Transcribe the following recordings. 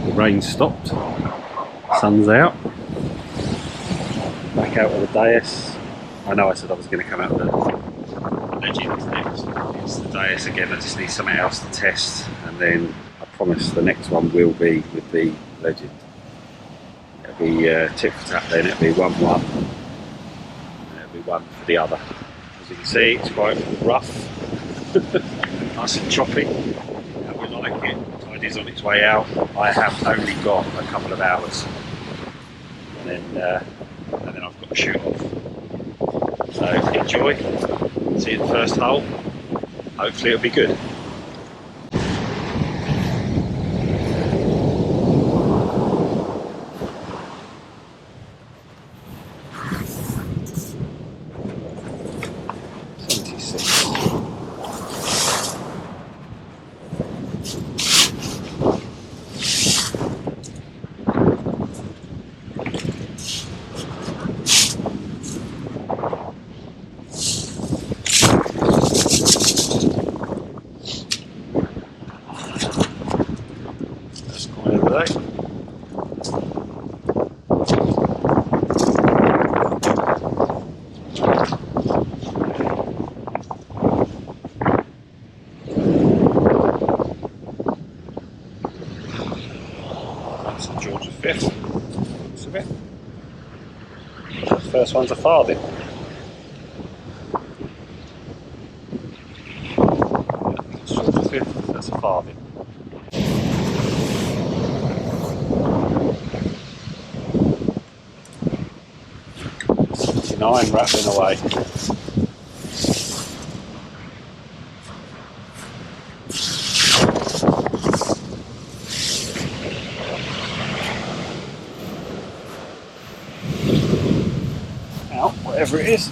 The rain stopped, sun's out, back out of the dais. I know I said I was going to come out with the Legends next. It's the dais again, I just need something else to test, and then I promise the next one will be with the Legend. It'll be tit for tat then, it'll be 1-1, and it'll be one for the other. As you can see, it's quite rough, nice and choppy. How we like it. Tide is on its way out. I have only got a couple of hours, and then I've got to shoot off. So enjoy. See you at the first hole. Hopefully it'll be good. St George V, looks of it. The first one's a farthing. St George V, that's a farthing. '79 rattling away. Whatever it is.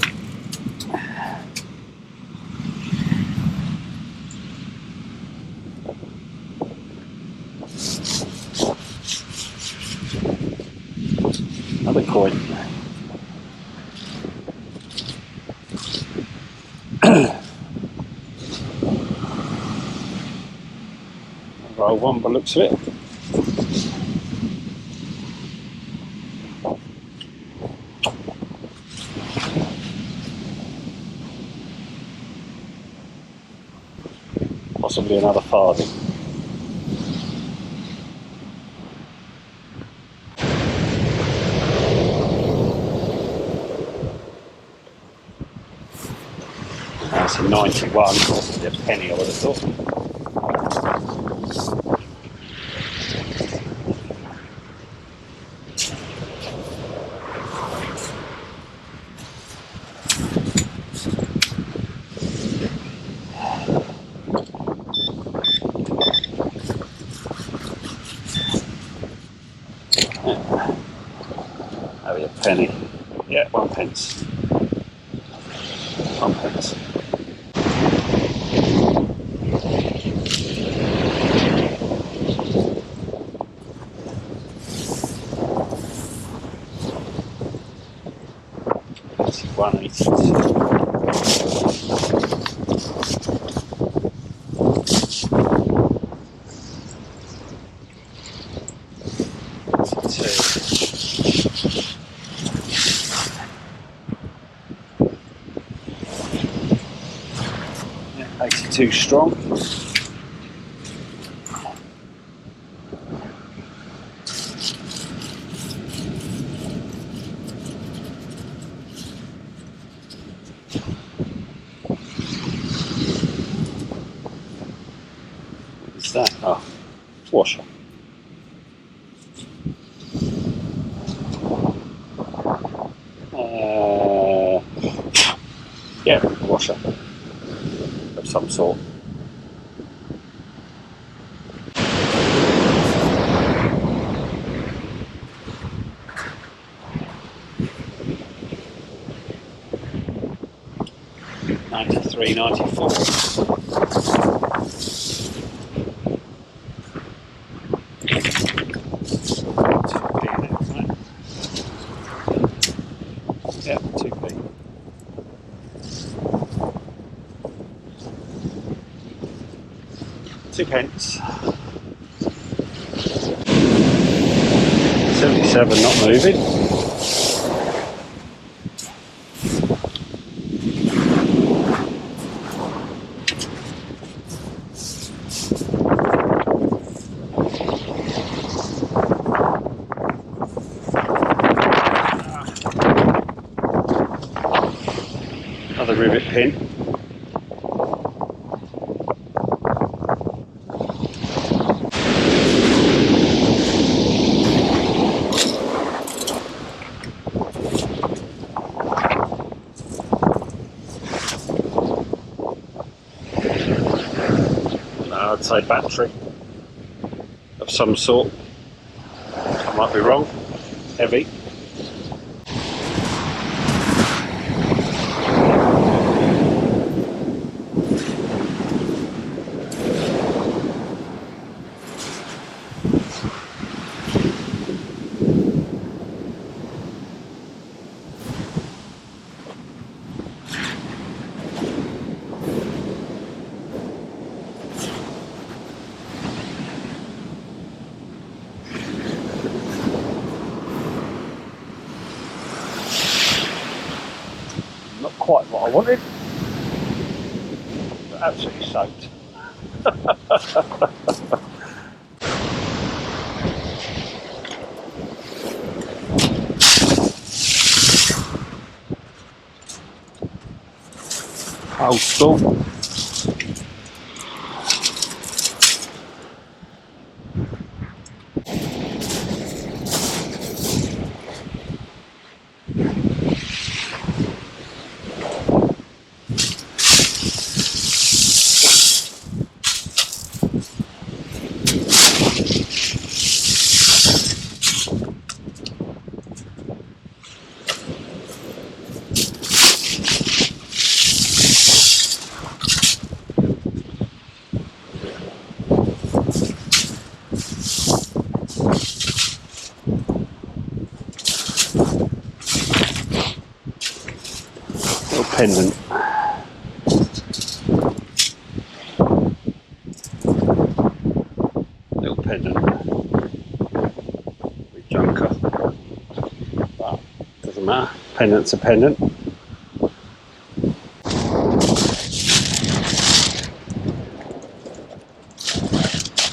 Another coin. Roll one by the looks of it. Possibly another farthing. That's a 91, possibly a penny I would have thought. Maybe a penny. Yeah, 1 pence. 1 pence. That's 182. Yeah, 82 strong. What's that? Oh, washer. Yeah, a washer of some sort. '93, '94. Yeah, 2p. £2. 27 not moving. Another rivet pin. I'd say battery of some sort. I might be wrong. Heavy. Not quite what I wanted, but absolutely soaked. Old school. Little pendant. Little pendant. Big junker. But doesn't matter. Pendant's a pendant.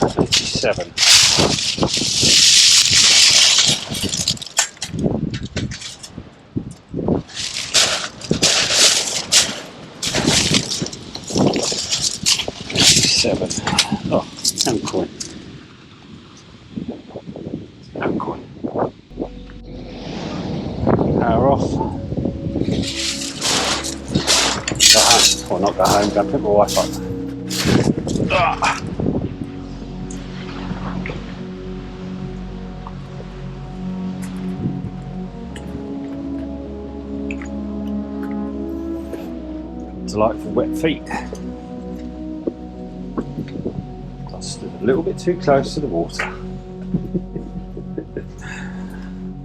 $27. Oh, pound coin. Pound coin. Power off. Go home. Or not go home, go pick my wife up. Delightful wet feet. I stood a little bit too close to the water.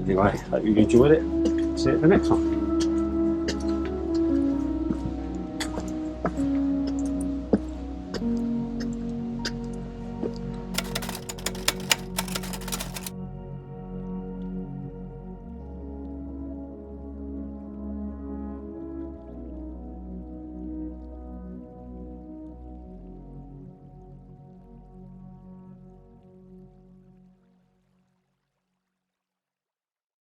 Anyway, hope you enjoyed it. See you at the next one.